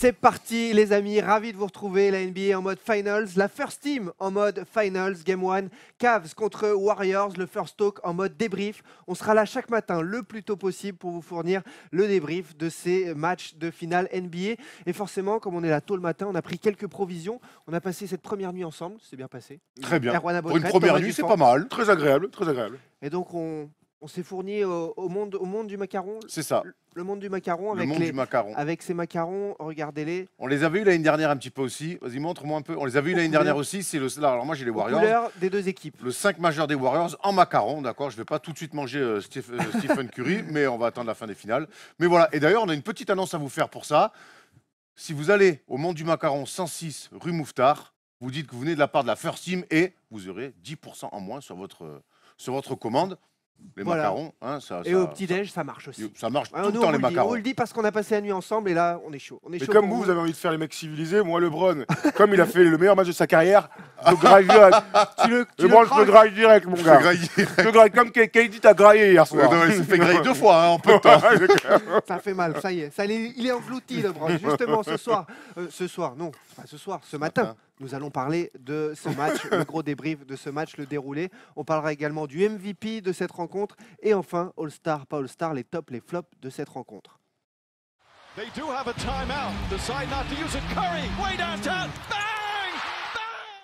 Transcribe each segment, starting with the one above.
C'est parti les amis, ravi de vous retrouver, la NBA en mode Finals, la First Team en mode Finals, Game 1, Cavs contre Warriors, le First Talk en mode débrief. On sera là chaque matin le plus tôt possible pour vous fournir le débrief de ces matchs de finale NBA. Et forcément, comme on est là tôt le matin, on a pris quelques provisions. On a passé cette première nuit ensemble, c'est bien passé. Très bien. Erwan Pour une Abotret, première Thomas nuit, c'est Dupont. pas mal. Très agréable, très agréable. Et donc on s'est fourni au monde du macaron. C'est ça. Le monde du macaron Le avec, monde du macaron. avec ces macarons, regardez-les. On les avait eu l'année dernière un petit peu aussi. Vas-y, montre-moi un peu. On les avait eu l'année dernière aussi. C'est le. Là, alors moi, j'ai les Warriors. Couleurs des deux équipes. Le 5 majeur des Warriors en macaron, d'accord. Je vais pas tout de suite manger Stephen Curry, mais on va attendre la fin des finales. Mais voilà. Et d'ailleurs, on a une petite annonce à vous faire pour ça. Si vous allez au monde du macaron 106 rue Mouffetard, vous dites que vous venez de la part de la First Team et vous aurez 10% en moins sur votre commande. Les Voilà. macarons, hein, Et au petit-déj, ça marche aussi. ça marche Ouais, tout nous, le temps on les vous le dit, macarons. on vous le dit parce qu'on a passé la nuit ensemble et là, on est chaud. On est Mais chaud comme pour vous avez envie de faire les mecs civilisés, moi, LeBron, comme il a fait le meilleur match de sa carrière, je le graille direct. LeBron, je le graille direct, mon gars. Je le graille comme KD t'a graillé hier soir. Non, il s'est fait grailler 2 fois hein, en peu de temps. Ça fait mal, ça y est. Il est englouti, LeBron. Justement, ce matin, nous allons parler de ce match, le gros débrief de ce match, le déroulé. On parlera également du MVP de cette rencontre et enfin, All-Star, pas All-Star, les tops, les flops de cette rencontre. They do have a timeout. Decide not to use it. Curry, way downtown. Bang!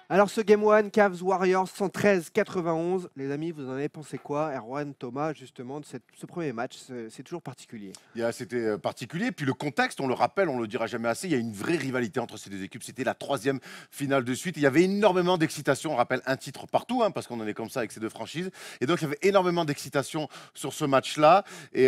Alors ce Game 1, Cavs Warriors 113-91, les amis, vous en avez pensé quoi, Erwan, Thomas, justement, de ce premier match? C'est toujours particulier. C'était particulier. Puis le contexte, on le rappelle, on le dira jamais assez, il y a une vraie rivalité entre ces deux équipes. C'était la 3e finale de suite. Il y avait énormément d'excitation. On rappelle un titre partout, hein, parce qu'on en est comme ça avec ces deux franchises. Et donc il y avait énormément d'excitation sur ce match-là. Et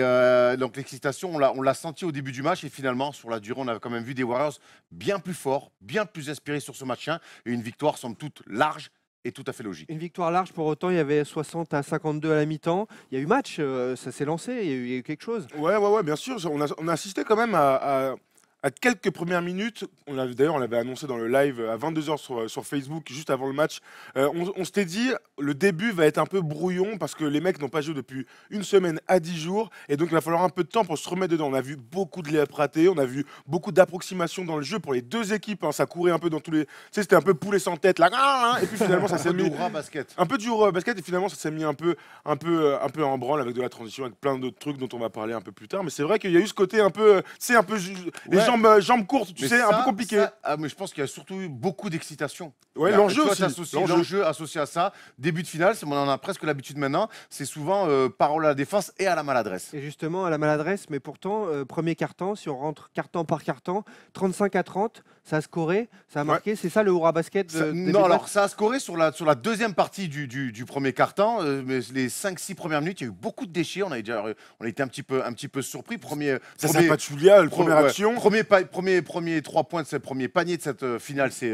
donc l'excitation, on l'a senti au début du match. Et finalement, sur la durée, on a quand même vu des Warriors bien plus forts, bien plus inspirés sur ce match-là. Et une victoire somme toute large et tout à fait logique. Une victoire large, pour autant, il y avait 60-52 à la mi-temps. Il y a eu match, ça s'est lancé, il y a eu quelque chose. Ouais, bien sûr. On a assisté quand même à quelques premières minutes. D'ailleurs, on l'avait annoncé dans le live à 22h sur Facebook, juste avant le match. On s'était dit, le début va être un peu brouillon parce que les mecs n'ont pas joué depuis une semaine à 10 jours. Et donc, il va falloir un peu de temps pour se remettre dedans. On a vu beaucoup de layups ratés. On a vu beaucoup d'approximations dans le jeu pour les deux équipes. Hein. Ça courait un peu dans tous les... Tu sais, c'était un peu poulet sans tête. Là. Et puis finalement, ça s'est mis... basket. Un peu du basket. Et finalement, ça s'est mis un peu en branle avec de la transition, avec plein d'autres trucs dont on va parler un peu plus tard. Mais c'est vrai qu'il y a eu ce côté un peu... C'est un peu... Les jambes courtes, tu sais, un peu compliqué. Mais je pense qu'il y a surtout eu beaucoup d'excitation. Ouais, l'enjeu aussi. L'enjeu associé à ça, début de finale, on en a presque l'habitude maintenant, c'est souvent parole à la défense et à la maladresse. Et justement, à la maladresse, mais pourtant, premier quart-temps, si on rentre quart-temps par quart-temps, 35-30, ça a scoré, ça a marqué, c'est ça le Houra Basket Non, alors ça a scoré sur la deuxième partie du premier quart-temps, mais les 5-6 premières minutes, il y a eu beaucoup de déchets, on a été un petit peu surpris. C'est Pachulia, la première action. Premier 3 points de ce premier panier de cette finale, c'est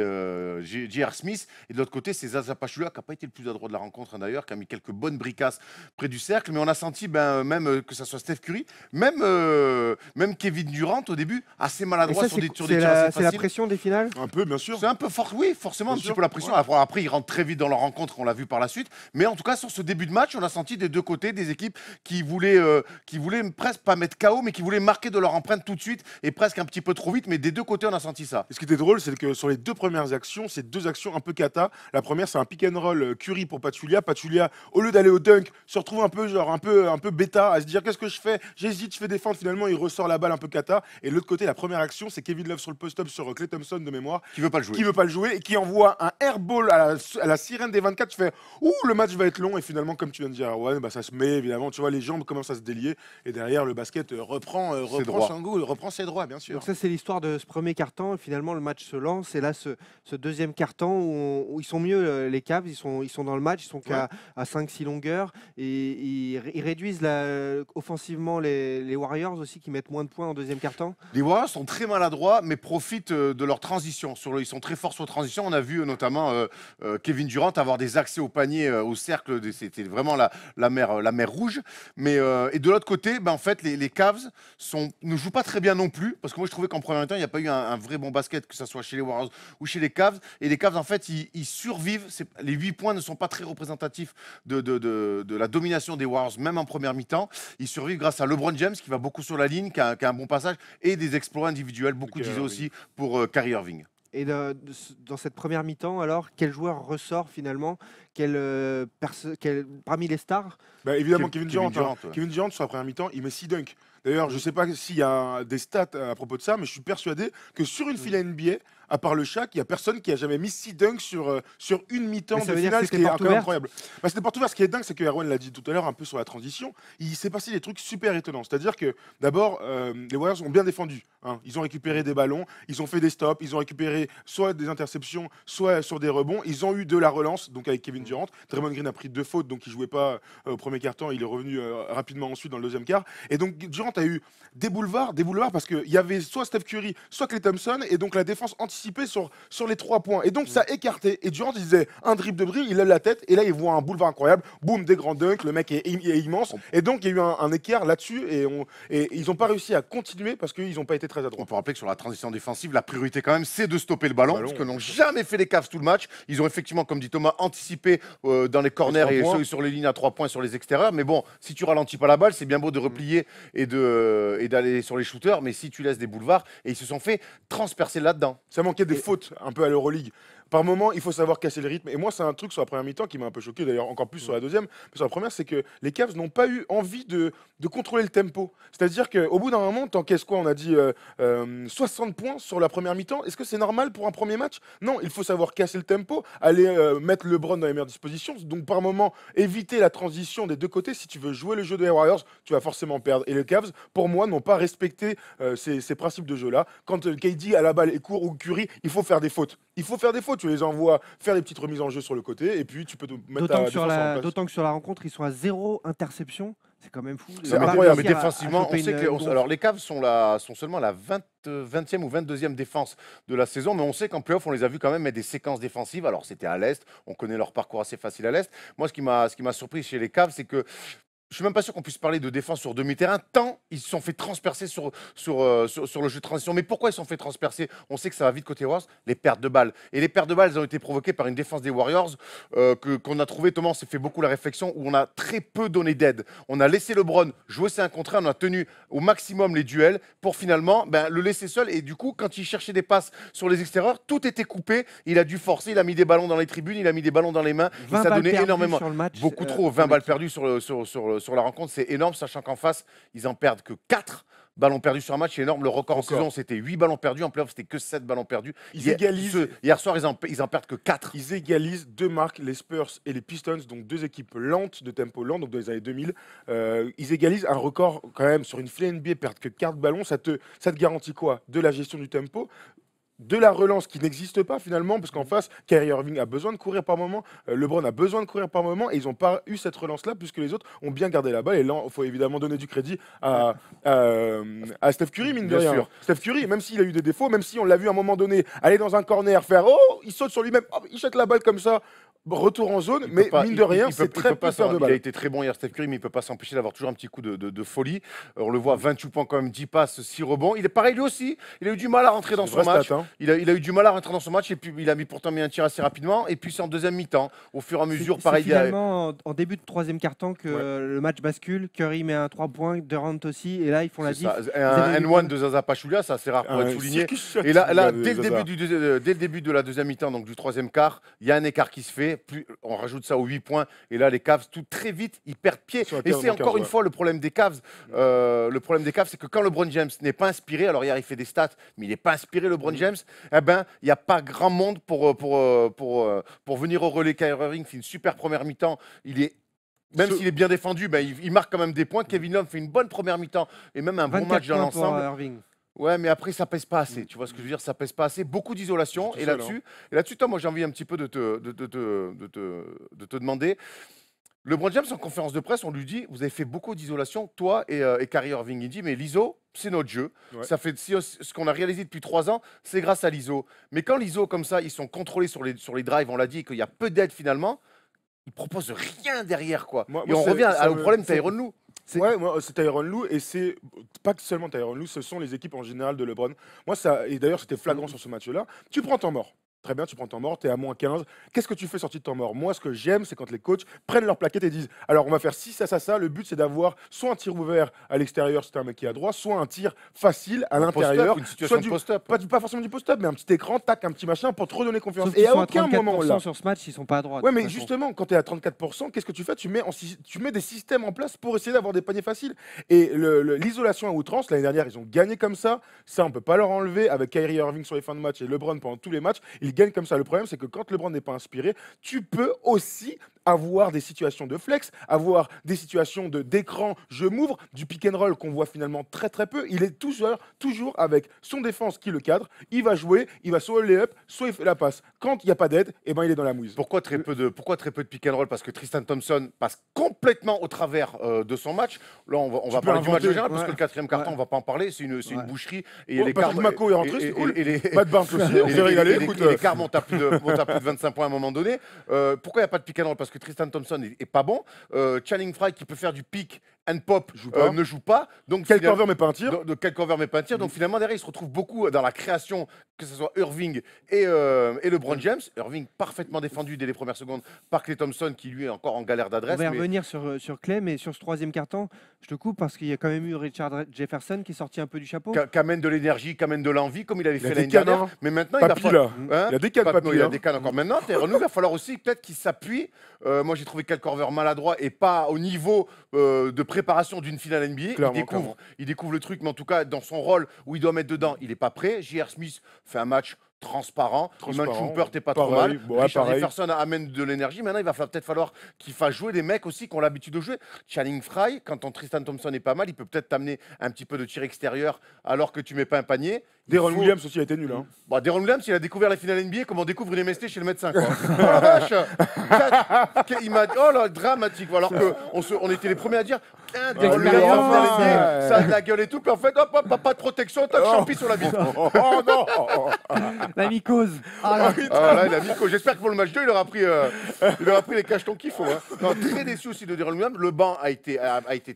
J.R. Smith. Et de l'autre côté, c'est Zaza Pachulia, qui n'a pas été le plus adroit de la rencontre, hein, d'ailleurs, qui a mis quelques bonnes bricasses près du cercle. Mais on a senti, même que ce soit Steph Curry, même Kevin Durant, au début, assez maladroit sur des tirs assez faciles. C'est la pression des finales? Un peu, bien sûr. C'est un peu fort, oui, forcément, un petit peu la pression. Ouais. Après, ils rentrent très vite dans leur rencontre, on l'a vu par la suite. Mais en tout cas, sur ce début de match, on a senti des deux côtés des équipes qui voulaient presque pas mettre KO, mais qui voulaient marquer de leur empreinte tout de suite et presque un petit peu trop vite. Mais des deux côtés, on a senti ça. Et ce qui était drôle, c'est que sur les deux premières actions, c'est deux actions un peu cata. La première, c'est un pick and roll Curry pour Pachulia. Pachulia, au lieu d'aller au dunk, se retrouve un peu bêta, à se dire qu'est-ce que je fais? J'hésite, je fais défendre. Finalement, il ressort la balle un peu cata. Et de l'autre côté, la première action, c'est Kevin Love sur le post-up sur Klay Thompson de mémoire. Qui veut pas le jouer. Et qui envoie un airball à la sirène des 24. Tu fais ouh, le match va être long. Et finalement, comme tu viens de dire, Erwan, ça se met évidemment. Tu vois, les jambes commencent à se délier. Et derrière, le basket reprend son goût, reprend ses droits, bien sûr. Donc ça, c'est l'histoire de ce premier quart-temps. Finalement, le match se lance. Et là, ce deuxième quart-temps où ils sont mieux, les Cavs, ils sont dans le match, ils sont qu'à 5-6 longueurs. Et ils réduisent offensivement les Warriors aussi, qui mettent moins de points en deuxième quart-temps. Les Warriors sont très maladroits, mais profitent de leur transition. Ils sont très forts sur transition. On a vu notamment Kevin Durant avoir des accès au panier, au cercle. C'était vraiment la mer rouge. Mais, et de l'autre côté, en fait, les Cavs ne jouent pas très bien non plus. Parce que moi, je trouvais qu'en premier temps, il n'y a pas eu un vrai bon basket, que ce soit chez les Warriors ou chez les Cavs. Et les Cavs, en fait, ils survivent. Les 8 points ne sont pas très représentatifs de domination des Warriors, même en première mi-temps. Ils survivent grâce à LeBron James, qui va beaucoup sur la ligne, qui a un bon passage, et des exploits individuels, beaucoup d'ISO aussi pour Kyrie Irving. Et dans cette première mi-temps, alors, quel joueur ressort finalement parmi les stars? Bah, évidemment, Kevin Kevin Durant. ouais. Kevin Durant, sur la première mi-temps, il met 6 dunks. D'ailleurs, je ne sais pas s'il y a des stats à propos de ça, mais je suis persuadé que sur une finale NBA, à part le Shaq, il n'y a personne qui a jamais mis 6 dunks sur une mi-temps Mais ça de veut dire finale, que ce qui c'était est porte quand même ouverte. incroyable. Bah, c'était porte ouverte. Ce qui est dingue, c'est que Erwan l'a dit tout à l'heure, un peu sur la transition, il s'est passé des trucs super étonnants. C'est-à-dire que d'abord, les Warriors ont bien défendu. Hein. Ils ont récupéré des ballons, ils ont fait des stops, ils ont récupéré soit des interceptions, soit sur des rebonds. Ils ont eu de la relance, donc avec Kevin Durant. Draymond Green a pris 2 fautes, donc il jouait pas au premier quart-temps. Il est revenu rapidement ensuite dans le deuxième quart. Et donc Durant a eu des boulevards parce qu'il y avait soit Steph Curry, soit Klay Thompson, et donc la défense anticipée sur les 3 points. Et donc ça écartait. Et Durant, il disait un dribble de bris, il lève la tête, et là il voit un boulevard incroyable, boum, des grands dunks, le mec est immense. Et donc il y a eu un écart là-dessus, et ils n'ont pas réussi à continuer parce qu'ils n'ont pas été très On adroits. peut rappeler que sur la transition défensive, la priorité quand même, c'est de stopper le ballon, parce que n'ont jamais fait les Cavs tout le match. Ils ont effectivement, comme dit Thomas, anticipé dans les corners et sur les lignes à 3 points sur les extérieurs. Mais bon, si tu ralentis pas la balle, c'est bien beau de replier et d'aller sur les shooters, mais si tu laisses des boulevards, et ils se sont fait transpercer là-dedans. Ça manquait des fautes un peu à l'Euroleague. Par moment, il faut savoir casser le rythme. Et moi, c'est un truc sur la première mi-temps qui m'a un peu choqué, d'ailleurs encore plus sur la deuxième. Mais sur la première, c'est que les Cavs n'ont pas eu envie de contrôler le tempo. C'est-à-dire qu'au bout d'un moment, t'encaisses quoi? On a dit 60 points sur la première mi-temps. Est-ce que c'est normal pour un premier match? Non, il faut savoir casser le tempo, aller mettre LeBron dans les meilleures dispositions. Donc par moment, éviter la transition des deux côtés. Si tu veux jouer le jeu des Warriors, tu vas forcément perdre. Et les Cavs, pour moi, n'ont pas respecté ces principes de jeu-là. Quand KD a la balle et court ou Curry, il faut faire des fautes. Il faut faire des fautes. Tu les envoies faire des petites remises en jeu sur le côté et puis tu peux te mettre ta défense en place. D'autant que sur la rencontre, ils sont à 0 interception. C'est quand même fou. C'est incroyable. Mais défensivement, on sait que alors les Cavs sont seulement la 20e ou 22e défense de la saison, mais on sait qu'en playoff, on les a vus quand même mettre des séquences défensives. Alors c'était à l'Est, on connaît leur parcours assez facile à l'Est. Moi, ce qui m'a surpris chez les Cavs, c'est que je suis même pas sûr qu'on puisse parler de défense sur demi-terrain, tant ils se sont fait transpercer sur le jeu de transition. Mais pourquoi ils se sont fait transpercer? On sait que ça va vite côté Warriors, les pertes de balles. Et les pertes de balles, elles ont été provoquées par une défense des Warriors qu'on a trouvé, Thomas, on s'est fait beaucoup la réflexion, où on a très peu donné d'aide. On a laissé LeBron jouer ses 1 contre 1, on a tenu au maximum les duels pour finalement le laisser seul. Et du coup, quand il cherchait des passes sur les extérieurs, tout était coupé. Il a dû forcer, il a mis des ballons dans les tribunes, il a mis des ballons dans les mains. Et ça donnait énormément. Beaucoup trop, 20 balles perdues sur la rencontre, c'est énorme, sachant qu'en face, ils en perdent que 4 ballons perdus sur un match, c'est énorme. Le record en saison, c'était 8 ballons perdus. En playoff, c'était que 7 ballons perdus. Ils égalisent. Hier soir, ils en perdent que 4. Ils égalisent 2 marques, les Spurs et les Pistons, donc 2 équipes lentes, de tempo lent, donc dans les années 2000. Ils égalisent un record quand même sur une finale NBA, perdre que 4 ballons. Ça te garantit quoi? De la gestion du tempo, de la relance qui n'existe pas finalement, parce qu'en face, Kyrie Irving a besoin de courir par moment, LeBron a besoin de courir par moment, et ils n'ont pas eu cette relance-là, puisque les autres ont bien gardé la balle. Et là, il faut évidemment donner du crédit à Steph Curry, mine de rien. sûr. Steph Curry, même s'il a eu des défauts, même si on l'a vu à un moment donné aller dans un corner, faire « Oh !» Il saute sur lui-même, oh, il jette la balle comme ça. Retour en zone, mais mine de rien, c'est très peu faire de balle. Il a été très bon hier, Steph Curry, mais il ne peut pas s'empêcher d'avoir toujours un petit coup de folie. On le voit, 28 points quand même, 10 passes, 6 rebonds. Il est pareil lui aussi, il a eu du mal à rentrer dans son match. Il a eu du mal à rentrer dans son match, et puis il a pourtant mis un tir assez rapidement. Et puis c'est en deuxième mi-temps, au fur et à mesure, pareil. C'est finalement en début de troisième quart-temps que le match bascule. Curry met un 3 points, Durant aussi, et là ils font la diff. Un N1 de Zaza Pachulia, ça c'est rare pour être souligné. Et là dès le début de la deuxième mi-temps, donc du troisième quart, il y a un écart qui se fait. On rajoute ça aux 8 points, et là les Cavs, tout très vite, ils perdent pied. Et c'est encore une fois le problème des Cavs. Le problème des Cavs, c'est que quand LeBron James n'est pas inspiré, alors hier il fait des stats, mais il n'est pas inspiré, LeBron James, eh ben il n'y a pas grand monde pour venir au relais. Kyrie Irving fait une super première mi-temps, même s'il est bien défendu, il marque quand même des points. Kevin Love fait une bonne première mi-temps et même un bon match dans l'ensemble. Ouais, mais après, ça pèse pas assez. Tu vois ce que je veux dire? Ça pèse pas assez. Beaucoup d'isolation. Et là-dessus, toi, moi, j'ai envie un petit peu de te demander. LeBron James, en conférence de presse, on lui dit, vous avez fait beaucoup d'isolation, toi et Kyrie Irving. Il dit, mais l'ISO, c'est notre jeu. Ouais. Ça fait ce qu'on a réalisé depuis 3 ans, c'est grâce à l'ISO. Mais quand l'ISO, comme ça, ils sont contrôlés sur les drives, on l'a dit, qu'il y a peu d'aide finalement, ils proposent rien derrière, quoi. Et on revient au problème Tyronn Lue. Ouais, moi, c'est Tyronn Lue, et c'est pas seulement Tyronn Lue, ce sont les équipes en général de LeBron. Moi, et d'ailleurs, c'était flagrant sur ce match-là. Tu prends temps mort. Très bien, tu prends temps mort, tu es à moins 15. Qu'est-ce que tu fais sorti de temps mort? Moi, ce que j'aime, c'est quand les coachs prennent leur plaquette et disent alors, on va faire 6 ça. Le but, c'est d'avoir soit un tir ouvert à l'extérieur, si t'es un mec qui est à droite, soit un tir facile à l'intérieur. Une situation de post-up. Pas forcément du post-up, mais un petit écran, tac, un petit machin pour te redonner confiance. Sauf Et qu'ils à sont aucun moment là. sur ce match, ils sont pas à droite. Ouais, de mais toute façon. justement, quand tu es à 34%, qu'est-ce que tu fais? Tu mets des systèmes en place pour essayer d'avoir des paniers faciles. Et l'isolation à outrance, l'année dernière, ils ont gagné comme ça. Ça, on peut pas leur enlever. Avec Kyrie Irving sur les fins de match et LeBron pendant tous les matchs, ils gagnent comme ça. Le problème, c'est que quand LeBron n'est pas inspiré, tu peux aussi avoir des situations de flex, avoir des situations d'écran, je m'ouvre, du pick and roll qu'on voit finalement très très peu. Il est toujours avec son défense qui le cadre. Il va jouer, il va soit le lay-up, soit il fait la passe. Quand il n'y a pas d'aide, eh ben, il est dans la mouise. Pourquoi très peu de pick and roll? Parce que Tristan Thompson passe complètement au travers de son match. Là, on va parler du match général, parce que le quatrième carton, on va pas en parler. C'est une boucherie. Et Patrick Mako est rentré, c'est cool. les Matt Barnes aussi, on s'est régalé. Écoute, les quarts montent à plus de 25 points à un moment donné. Pourquoi il n'y a pas de pick and roll? Parce que Tristan Thompson est pas bon. Channing Frye, qui peut faire du pick and pop, ne joue pas. Donc, quel cover mais pas un tir. Quel cover mais pas un tir. Donc finalement, derrière, il se retrouve beaucoup dans la création, que ce soit Irving et LeBron James. Irving parfaitement défendu dès les premières secondes par Klay Thompson, qui lui est encore en galère d'adresse. On va revenir sur Klay, mais sur ce troisième carton, je te coupe parce qu'il y a quand même eu Richard Jefferson qui est sorti un peu du chapeau. Qui amène de l'énergie, qui amène de l'envie, comme il avait fait l'année dernière. Mais maintenant, il va falloir. Il a des cannes, il a des cannes encore maintenant. Nous, il va falloir aussi peut-être qu'il s'appuie. Moi, j'ai trouvé Kyle Korver maladroit et pas au niveau de préparation d'une finale NBA. Il découvre le truc, mais en tout cas, dans son rôle où il doit mettre dedans, il n'est pas prêt. J.R. Smith fait un match transparent. Iman Shumpert n'est pas trop mal. Richard Jefferson amène de l'énergie. Maintenant, il va peut-être falloir qu'il fasse jouer des mecs aussi qui ont l'habitude de jouer. Channing Frye, quand ton Tristan Thompson est pas mal, il peut peut-être t'amener un petit peu de tir extérieur alors que tu mets pas un panier. Deron Williams aussi a été nul. Hein. Bah, Deron Williams, il a découvert la finale NBA comme on découvre une MST chez le médecin. Quoi. Oh la vache. Il m'a dit, oh là, dramatique. Alors qu'on était les premiers à dire, Deron Williams, ça a de la gueule et tout. Puis en fait, hop, pas de protection, tac, champi sur la bite. Oh non. La mycose. Là, il a mycose. J'espère que pour le match 2, il aura pris les cachetons qu'il faut. Hein. Non, très déçu aussi de Deron Williams. Le banc a été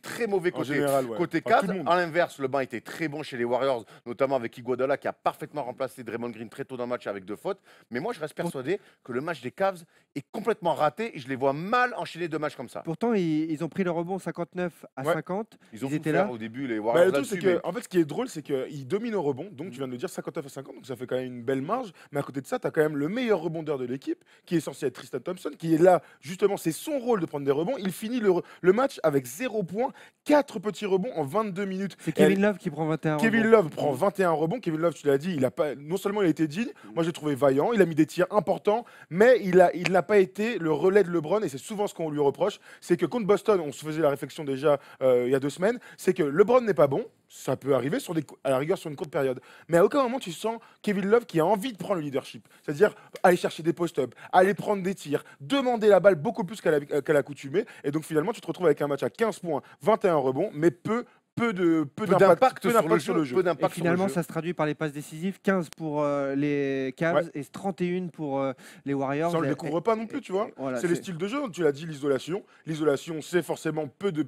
très mauvais côté 4. À l'inverse, le banc était très bon chez les Warriors, notamment avec Iguodala qui a parfaitement remplacé Draymond Green très tôt dans le match avec 2 fautes. Mais moi, je reste persuadé que le match des Cavs est complètement raté et je les vois mal enchaîner 2 matchs comme ça. Pourtant, ils ont pris le rebond 59 à 50. Ils ont étaient là au début, les Warriors. Le truc, c'est que, en fait, ce qui est drôle, c'est qu'ils dominent au rebond. Donc, tu viens de dire 59 à 50, donc ça fait quand même une belle marge. Mais à côté de ça, tu as quand même le meilleur rebondeur de l'équipe, qui est censé être Tristan Thompson, qui est là, justement, c'est son rôle de prendre des rebonds. Il finit le match avec 0 points, 4 petits rebonds en 22 minutes. C'est Kevin Love qui prend 21 rebonds. Kevin Love prend 21 rebonds. Kevin Love, tu l'as dit, non seulement il a été digne, moi je l'ai trouvé vaillant, il a mis des tirs importants, mais il n'a pas été le relais de LeBron, et c'est souvent ce qu'on lui reproche. C'est que contre Boston, on se faisait la réflexion déjà il y a 2 semaines, c'est que LeBron n'est pas bon. Ça peut arriver à la rigueur sur une courte période. Mais à aucun moment tu sens Kevin Love qui a envie de prendre le leadership. C'est-à-dire aller chercher des post-up, aller prendre des tirs, demander la balle beaucoup plus qu'à l'accoutumée. Et donc finalement tu te retrouves avec un match à 15 points, 21 rebonds, mais peu d'impact sur le jeu. Et finalement, ça se traduit par les passes décisives, 15 pour les Cavs et 31 pour les Warriors. Ça, on ne le découvre pas non plus, tu vois. Voilà, c'est le style de jeu, tu l'as dit, l'isolation. L'isolation, c'est forcément peu de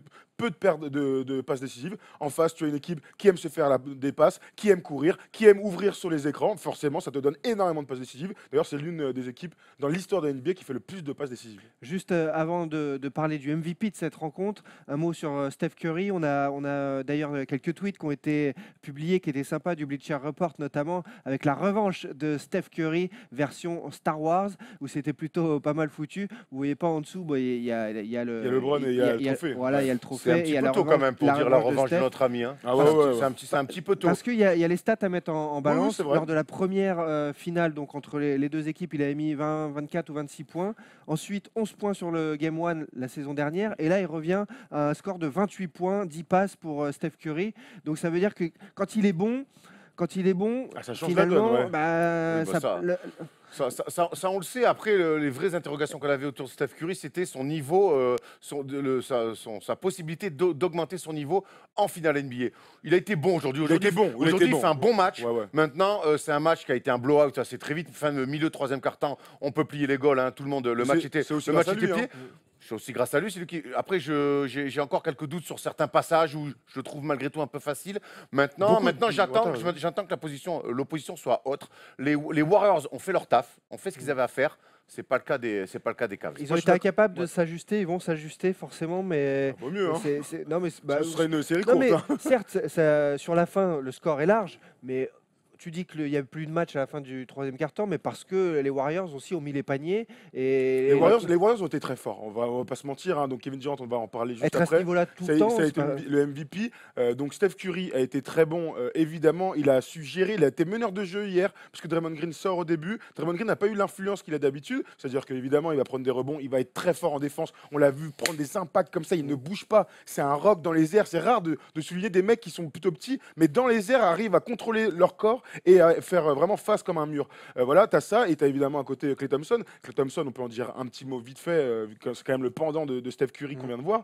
pertes de passes décisives. En face, tu as une équipe qui aime se faire des passes, qui aime courir, qui aime ouvrir sur les écrans. Forcément, ça te donne énormément de passes décisives. D'ailleurs, c'est l'une des équipes dans l'histoire de la NBA qui fait le plus de passes décisives. Juste avant de parler du MVP de cette rencontre, un mot sur Steph Curry. On a d'ailleurs quelques tweets qui ont été publiés, qui étaient sympas, du Bleacher Report notamment, avec la revanche de Steph Curry version Star Wars, où c'était plutôt pas mal foutu. Vous voyez pas en dessous, il y a le LeBron et il y a le trophée. Voilà, il y a le trophée. C'est un petit peu tôt quand même pour dire la revanche de notre ami. Hein. C'est un petit peu tôt. Parce qu'il y a les stats à mettre en balance. Lors de la première finale, donc entre les deux équipes, il avait mis 20, 24 ou 26 points. Ensuite, 11 points sur le Game 1 la saison dernière. Et là, il revient à un score de 28 points, 10 passes pour Steph Curry. Donc ça veut dire que quand il est bon, ça change finalement, la donne, Ça, on le sait. Après, les vraies interrogations qu'on avait autour de Steph Curry, c'était son niveau, sa possibilité d'augmenter son niveau en finale NBA. Il a été bon aujourd'hui. Aujourd'hui, il fait un bon match. Maintenant, c'est un match qui a été un blowout assez très vite. Fin de milieu de troisième quart-temps, on peut plier les goals. Hein, tout le monde, le match était plié. C'est aussi grâce à lui. C'est lui qui... Après, j'ai encore quelques doutes sur certains passages où je le trouve malgré tout un peu facile. Maintenant j'attends que l'opposition soit autre. Les Warriors ont fait leur taf, ont fait ce qu'ils avaient à faire. C'est pas le cas des Cavs. Ils ont été incapables de s'ajuster, ils vont s'ajuster forcément, mais. Vaut mieux, hein. Non, mais Ce serait une série non, courte. mais hein. certes, sur la fin, le score est large, mais tu dis qu'il n'y a plus de match à la fin du troisième quart-temps, mais parce que les Warriors aussi ont mis les paniers. Et Les Warriors ont été très forts, on va pas se mentir. Hein. Donc Kevin Durant, on va en parler juste être à ce après. niveau-là tout Ça le temps. a c'est été pas- le MVP. Donc Steph Curry a été très bon, évidemment. Il a su gérer, il a été meneur de jeu hier, parce que Draymond Green sort au début. Draymond Green n'a pas eu l'influence qu'il a d'habitude. C'est-à-dire qu'évidemment, il va prendre des rebonds, il va être très fort en défense. On l'a vu prendre des impacts comme ça, il ne bouge pas. C'est un rock dans les airs. C'est rare de souligner des mecs qui sont plutôt petits, mais dans les airs arrivent à contrôler leur corps et à faire vraiment face comme un mur. Voilà, tu as ça, et tu as évidemment à côté Klay Thompson. Klay Thompson, on peut en dire un petit mot vite fait, vu que c'est quand même le pendant de Steph Curry qu'on vient de voir.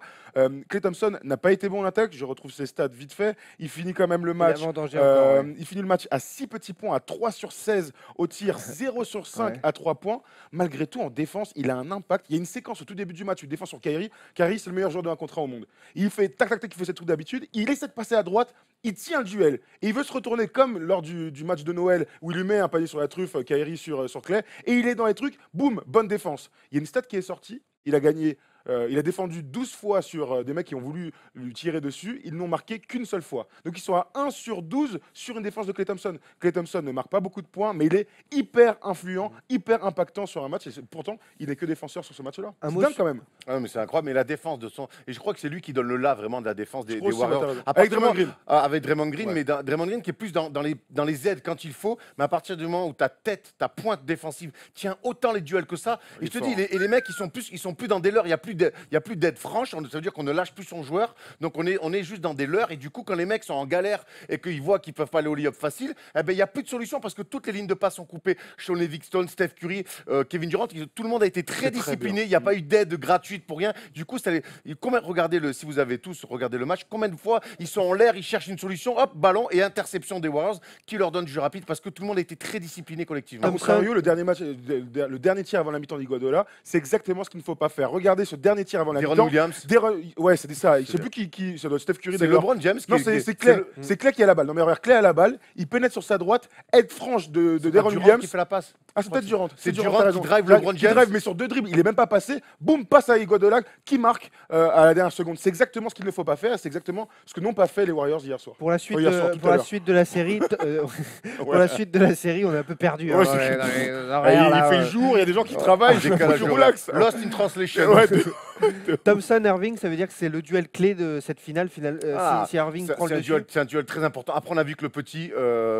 Klay Thompson n'a pas été bon en attaque, je retrouve ses stats vite fait. Il finit quand même le match. Il est en danger encore, ouais. Il finit le match à 6 petits points, à 3 sur 16 au tir, 0 sur 5 Ouais. à 3 points. Malgré tout, en défense, il a un impact. Il y a une séquence au tout début du match, une défense sur Kyrie. Kyrie, c'est le meilleur joueur de un contrat au monde. Il fait tac, tac, tac, il fait ses trucs d'habitude. Il essaie de passer à droite, il tient le duel. Et il veut se retourner comme lors du match de Noël où il lui met un panier sur la truffe, Kyrie sur Clay. Et il est dans les trucs, boum, bonne défense. Il y a une stat qui est sortie. Il a gagné. Il a défendu 12 fois sur des mecs qui ont voulu lui tirer dessus. Ils n'ont marqué qu'une seule fois. Donc ils sont à 1 sur 12 sur une défense de Klay Thompson. Klay Thompson ne marque pas beaucoup de points, mais il est hyper influent, hyper impactant sur un match. Et pourtant, il n'est que défenseur sur ce match-là. Un C'est mot dingue sur- quand même. Ah, mais c'est incroyable. Mais la défense de son. Et je crois que c'est lui qui donne le là vraiment de la défense des Je trouve aussi, Warriors. t'as raison. À Avec partir du Draymond moment- Green. Ah, avec Draymond Green, Ouais. mais Draymond Green qui est plus dans les aides quand il faut. Mais à partir du moment où ta tête, ta pointe défensive tient autant les duels que ça. Il Et est je te fort. dis, les mecs, ils sont plus dans des leurres. Il y a plus d'aide franche. Ça veut dire qu'on ne lâche plus son joueur. Donc on est juste dans des leurres. Et du coup, quand les mecs sont en galère et qu'ils voient qu'ils peuvent pas aller au lay-up facile, eh ben, il n'y a plus de solution parce que toutes les lignes de passe sont coupées. Sean Livingston, Steph Curry, Kevin Durant, tout le monde a été très C'est très discipliné. bien. Il n'y a pas eu d'aide gratuite pour rien. Du coup, si vous avez tous regardé le match, combien de fois ils sont en l'air, ils cherchent une solution, hop, ballon et interception des Warriors qui leur donne du jeu rapide parce que tout le monde a été très discipliné collectivement. A contrario, le dernier tir avant la mi-temps d'Iguodala, c'est exactement ce qu'il ne faut pas faire. Regardez ce dernier tir avant la Deron mi-temps. Williams. Ouais, c'était ça. Je sais C'est plus qui. Ça doit être Steph Curry. C'est d'ailleurs. LeBron James Non, qui c'est Clay. C'est Clay qui a la balle. Non, mais regarde, Clay a la balle. Il pénètre sur sa droite. Aide franche de Deron Durant Williams. qui fait la passe. Ah, c'est peut-être Durant. C'est Durant, Durant t'as qui raison. drive LeBron Qui James. drive, mais sur 2 dribbles. Il est même pas passé. Boum, passe à Iguodala qui marque à la dernière seconde. C'est exactement ce qu'il ne faut pas faire. C'est exactement ce que n'ont pas fait les Warriors hier soir. Pour la suite, hier soir, tout pour à la l'heure. suite de la série, pour Ouais. la suite de la série, on est un peu perdu. Ouais, c'est- Il fait jour. Il y a des gens qui travaillent. Décalage Je horaire. relax. Lost in translation. Ouais, Thompson Irving, ça veut dire que c'est le duel clé de cette finale. Ah, Si Irving prend le dessus. C'est un duel très important. Après, on a vu que le petit,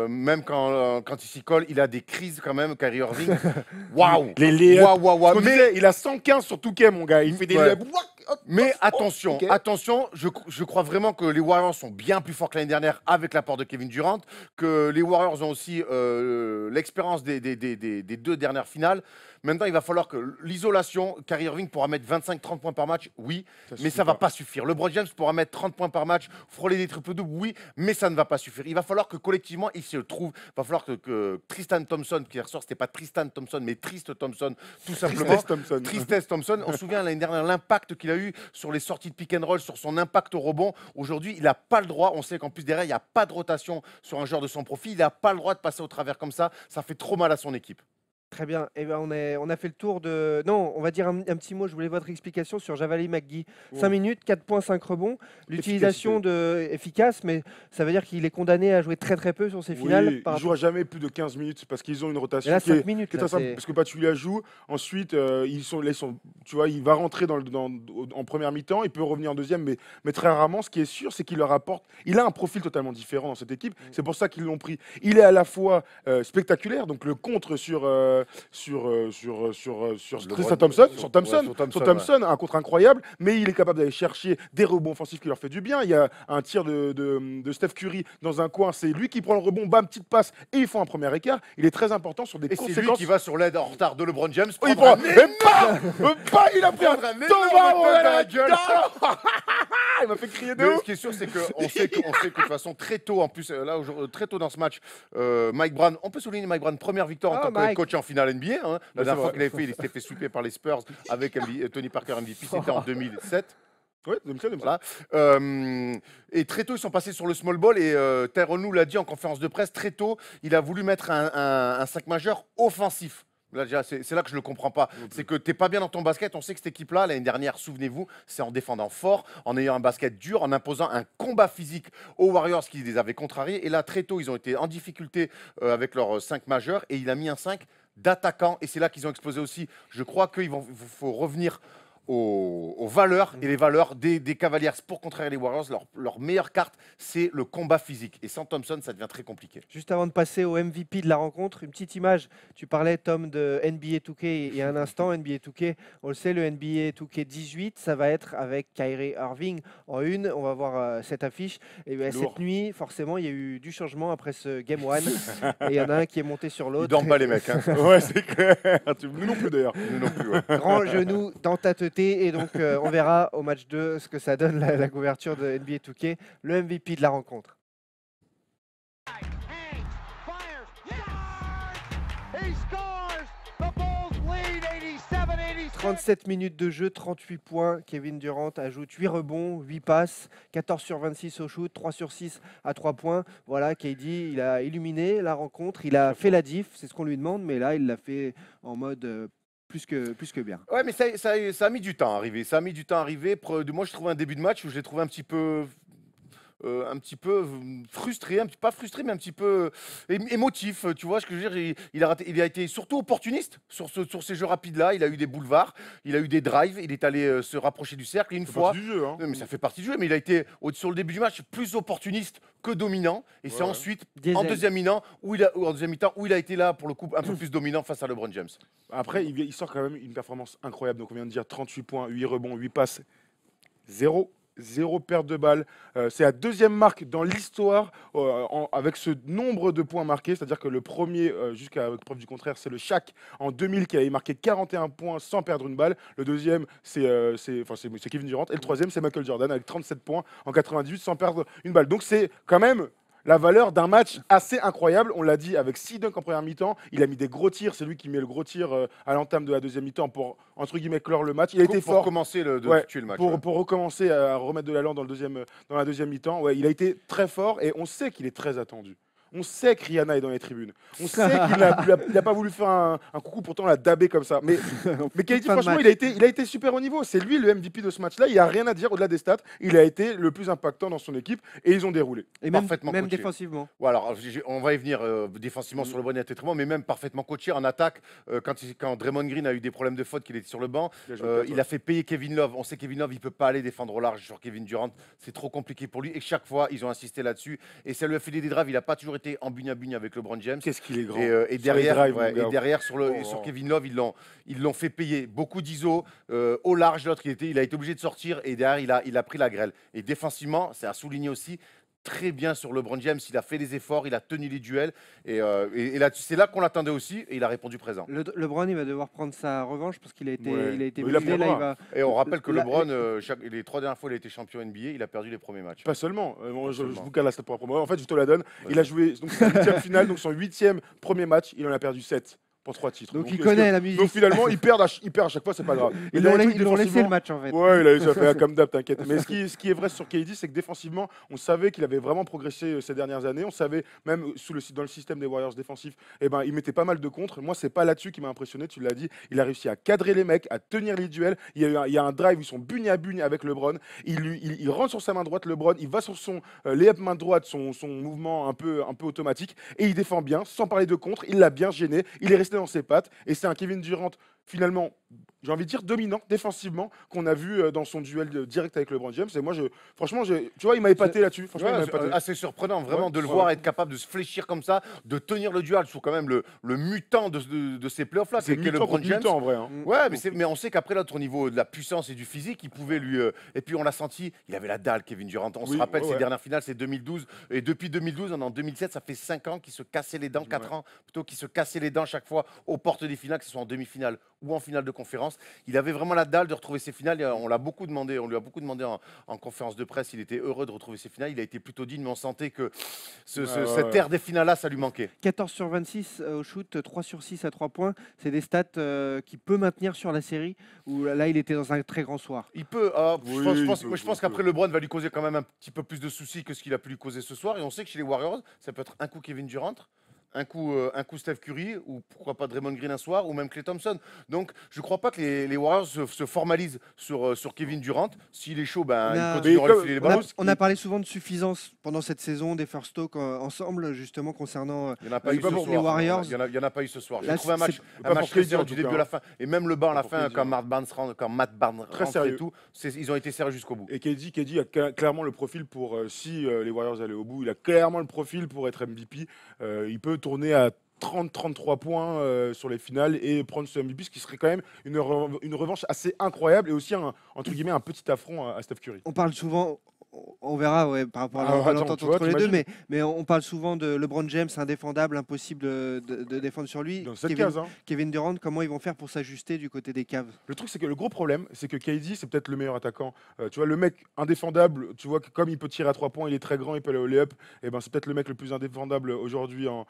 même quand il s'y colle, il a des crises quand même, Kyrie Irving. Waouh! Les Waouh, waouh, waouh. Mais il a 115 sur Touquet, mon gars. Il fait des Ouais. lèvres. Mais attention, ok. attention, je crois vraiment que les Warriors sont bien plus forts que l'année dernière avec l'apport de Kevin Durant, que les Warriors ont aussi l'expérience des 2 dernières finales. Maintenant, il va falloir que l'isolation, Kyrie Irving pourra mettre 25-30 points par match, oui, mais ça ne va pas suffire. LeBron James pourra mettre 30 points par match, frôler des triples-doubles, oui, mais ça ne va pas suffire. Il va falloir que collectivement, il se trouve. Il va falloir que Tristan Thompson, qui hier soir, ce n'était pas Tristan Thompson, mais Trist Thompson, tout simplement. Tristesse Thompson. Tristesse Thompson. On se souvient l'année dernière l'impact qu'il a eu sur les sorties de pick and roll, sur son impact au rebond. Aujourd'hui, il n'a pas le droit. On sait qu'en plus derrière, il n'y a pas de rotation sur un joueur de son profil. Il n'a pas le droit de passer au travers comme ça. Ça fait trop mal à son équipe. Très bien. Eh ben, on a fait le tour de. Non, on va dire un petit mot. Je voulais votre explication sur Javali McGee. 5 minutes, 4,5 rebonds. L'utilisation efficace, mais ça veut dire qu'il est condamné à jouer très peu sur ses finales. Oui, il jouera jamais plus de 15 minutes parce qu'ils ont une rotation Et là, qui est 5 minutes. qui est là, très simple, c'est- parce que Pachulia joue. Ensuite, tu vois, il va rentrer en première mi-temps. Il peut revenir en deuxième, mais très rarement. Ce qui est sûr, c'est qu'il leur apporte. Il a un profil totalement différent dans cette équipe. C'est pour ça qu'ils l'ont pris. Il est à la fois spectaculaire, donc le contre sur Tristan Thompson, sur Thompson, un contre incroyable, mais il est capable d'aller chercher des rebonds offensifs qui leur fait du bien. Il y a un tir de Steph Curry dans un coin, c'est lui qui prend le rebond, bam, petite passe, et ils font un premier écart. Il est très important sur des Et c'est lui conséquences. qui va sur l'aide en retard de LeBron James. Oh, il prendre prend, un même pas, il a pris un prendre un énorme Thomas, tête à la gueule. il m'a fait crier de Mais ouf. ce qui est sûr, c'est qu'on sait que de toute façon, très tôt, en plus, là, très tôt dans ce match, Mike Brown, on peut souligner Mike Brown, première victoire en Ah, tant que Mike. coach en finale NBA. Hein. La Ouais, c'est dernière fois vrai. qu'il avait fait, il s'était fait sweeper par les Spurs avec Tony Parker MVP, c'était en 2007. Ouais, comme ça. Voilà. Et très tôt, ils sont passés sur le small ball et Tyrone Lue l'a dit en conférence de presse, très tôt, il a voulu mettre un 5 majeur offensif. Là, déjà, c'est là que je ne le comprends pas. C'est que tu n'es pas bien dans ton basket. On sait que cette équipe-là, l'année dernière, souvenez-vous, c'est en défendant fort, en ayant un basket dur, en imposant un combat physique aux Warriors qui les avaient contrariés. Et là, très tôt, ils ont été en difficulté avec leurs 5 majeurs et il a mis un 5 d'attaquants. Et c'est là qu'ils ont explosé aussi. Je crois qu'il faut revenir aux valeurs et les valeurs des Cavaliers pour contrarier les Warriors. Leur meilleure carte, c'est le combat physique. Et sans Thompson, ça devient très compliqué. Juste avant de passer au MVP de la rencontre, une petite image. Tu parlais, Tom, de NBA 2K il y a un instant. NBA 2K, on le sait, le NBA 2K 18, ça va être avec Kyrie Irving en une. On va voir cette affiche. Et bien, Lourd. cette nuit, forcément, il y a eu du changement après ce Game 1. Et il y en a un qui est monté sur Ils l'autre. dorment pas, les mecs. Hein. Ouais, c'est clair. Nous non plus d'ailleurs. Nous non plus. Ouais. Grand genou dans ta teuté. Et donc, on verra au match 2 ce que ça donne la couverture de NBA 2K. Le MVP de la rencontre. Hangs, fires, scores! He scores! The Bulls lead 87-86. 37 minutes de jeu, 38 points. Kevin Durant ajoute 8 rebonds, 8 passes, 14 sur 26 au shoot, 3 sur 6 à 3 points. Voilà, KD, il a illuminé la rencontre, il a fait la diff, c'est ce qu'on lui demande, mais là, il l'a fait en mode plus que bien. Ouais, mais ça a mis du temps à arriver. Ça a mis du temps à arriver. Moi, je trouve un début de match où je l'ai trouvé un petit peu frustré, pas frustré, mais un petit peu émotif. Tu vois ce que je veux dire? Il a été surtout opportuniste sur ces jeux rapides-là. Il a eu des boulevards, il a eu des drives, il est allé se rapprocher du cercle. Et une C'est fois, parti du jeu, hein. mais ça fait partie du jeu, mais il a été sur le début du match plus opportuniste que dominant. Et c'est Ouais. ensuite, Diesel. en deuxième mi-temps, où il a été là pour le coup un peu plus dominant face à LeBron James. Après, il sort quand même une performance incroyable. Donc, on vient de dire 38 points, 8 rebonds, 8 passes, 0 perte de balle. C'est la deuxième marque dans l'histoire avec ce nombre de points marqués. C'est-à-dire que le premier, jusqu'à preuve du contraire, c'est le Shaq en 2000 qui avait marqué 41 points sans perdre une balle. Le deuxième, c'est Kevin Durant. Et le troisième, c'est Michael Jordan avec 37 points en 98 sans perdre une balle. Donc c'est quand même la valeur d'un match assez incroyable. On l'a dit avec 6 dunks en première mi-temps. Il a mis des gros tirs. C'est lui qui met le gros tir à l'entame de la deuxième mi-temps pour, entre guillemets, clore le match. Il a été Pour fort. commencer Ouais, tuer le match. pour, ouais. pour recommencer à remettre de l'allant dans la deuxième mi-temps. Ouais, il a été très fort et on sait qu'il est très attendu. On sait que Rihanna est dans les tribunes. On sait qu'il n'a pas voulu faire un coucou, pourtant on l'a dabé comme ça. Mais KD, Fin de franchement, match. il a été super au niveau. C'est lui le MVP de ce match-là. Il n'y a rien à dire au-delà des stats. Il a été le plus impactant dans son équipe et ils ont déroulé. Et même Parfaitement coaché. défensivement. Ouais, alors, on va y venir défensivement sur le banc, mais même parfaitement coaché en attaque. Quand Draymond Green a eu des problèmes de faute, qu'il était sur le banc, Il a joué quatre, il a fait payer Kevin Love. On sait Kevin Love, il peut pas aller défendre au large sur Kevin Durant. C'est trop compliqué pour lui. Et chaque fois, ils ont insisté là-dessus. Et ça lui a fait des drives. Il n'a pas toujours été en bugne à bugne avec LeBron James. Qu'est-ce qu'il est grand. Et Sur les derrière, drives, ouais, mon gars. et derrière Oh. sur Kevin Love, ils l'ont fait payer beaucoup d'ISO au large. L'autre, il a été obligé de sortir et derrière, il a pris la grêle. Et défensivement, c'est à souligner aussi. Très bien sur LeBron James, il a fait les efforts, il a tenu les duels et là, c'est là qu'on l'attendait aussi et il a répondu présent. LeBron, il va devoir prendre sa revanche parce qu'il a été, Ouais. il a été Mais il a muselé, pris le là, droit. il va... Et on rappelle que Là, LeBron, les 3 dernières fois, il a été champion NBA, il a perdu les premiers matchs. Pas seulement. Bon, je seulement. vous cale la stat pour la promo. En fait, je te la donne. Vas-y. Il a joué donc, sa 8e finale, donc son 8e premier match. Il en a perdu 7 pour 3 titres. Donc il est-ce connaît que- la musique. Donc finalement, il perd à chaque fois, c'est pas grave. Ils Il a l'ont des la- trucs ils l'ont laissé le défensivement. match en fait. Ouais, il a fait comme d'hab, t'inquiète. Mais ce qui est vrai sur KD, c'est que défensivement, on savait qu'il avait vraiment progressé ces dernières années. On savait, même dans le système des Warriors défensifs, eh ben, il mettait pas mal de contres. Moi, c'est pas là-dessus qui m'a impressionné, tu l'as dit. Il a réussi à cadrer les mecs, à tenir les duels. Il y a un drive où ils sont bugne à bugne avec LeBron. Il rentre sur sa main droite, LeBron. Il va sur son layup main droite, son mouvement un peu automatique. Et il défend bien, sans parler de contre. Il l'a bien gêné. Il est resté dans ses pattes. Et c'est un Kevin Durant, finalement, j'ai envie de dire dominant défensivement, qu'on a vu dans son duel direct avec LeBron James. Et moi, franchement, tu vois, il m'a épaté là-dessus. Franchement, il m'a Ouais, épaté. assez surprenant vraiment Ouais, de le ouais. voir être capable de se fléchir comme ça, de tenir le duel sur quand même le mutant de ces playoffs là, C'est qu'est mutant LeBron contre James. mutant, en vrai. Hein. Ouais, mais on sait qu'après l'autre au niveau de la puissance et du physique, il pouvait lui et puis on l'a senti, il avait la dalle Kevin Durant. On se Oui, rappelle ouais, ses ouais. dernières finales, c'est 2012 et depuis 2012, en 2007, ça fait 5 ans qu'il se cassait les dents, 4 Ouais. ans plutôt qu'il se cassait les dents chaque fois aux portes des finales, que ce soit en demi-finale ou en finale de conférence. Il avait vraiment la dalle de retrouver ses finales. On l'a beaucoup demandé, on lui a beaucoup demandé en conférence de presse. Il était heureux de retrouver ses finales. Il a été plutôt digne, mais on sentait que cette ère des finales-là, ça lui manquait. 14 sur 26 au shoot, 3 sur 6 à 3 points. C'est des stats qu'il peut maintenir sur la série, où là, il était dans un très grand soir. Il peut. Oui, Je pense qu'après, LeBron va lui causer quand même un petit peu plus de soucis que ce qu'il a pu lui causer ce soir. Et on sait que chez les Warriors, ça peut être un coup Kevin Durant, un coup Steph Curry, ou pourquoi pas Draymond Green un soir, ou même Klay Thompson. Donc, je ne crois pas que les Warriors se formalisent sur Kevin Durant. S'il est chaud, ben, On a- il continuera à filer les On ballons. on a parlé souvent de suffisance pendant cette saison des first talk ensemble, justement, concernant Il n'y en a pas c'est eu pas ce pour soir. les Warriors. Il y en a pas eu ce soir. J'ai Là, trouvé un match, pas pour très KD, en sérieux tout du début cas, à la fin. Et même le banc à la Pas fin, pour quand KD, Matt Barnes Très rentre sérieux. et tout, ils ont été sérieux jusqu'au bout. Et KD a clairement le profil pour, si les Warriors allaient au bout, il a clairement le profil pour être MVP. Il peut tourner à 30-33 points sur les finales et prendre ce MVP, ce qui serait quand même une revanche assez incroyable et aussi entre guillemets un petit affront à Steph Curry. On parle souvent, on verra par rapport à attends, l'entente tu vois, entre les deux, t'imagines mais on parle souvent de LeBron James, indéfendable, impossible de défendre sur lui. Dans cette case, hein. Kevin Durant, comment ils vont faire pour s'ajuster du côté des Cavs? Le truc, c'est que le gros problème, c'est que KD, c'est peut-être le meilleur attaquant. Tu vois, le mec indéfendable, tu vois, que comme il peut tirer à 3 points, il est très grand, il peut aller au lay-up, et ben c'est peut-être le mec le plus indéfendable aujourd'hui en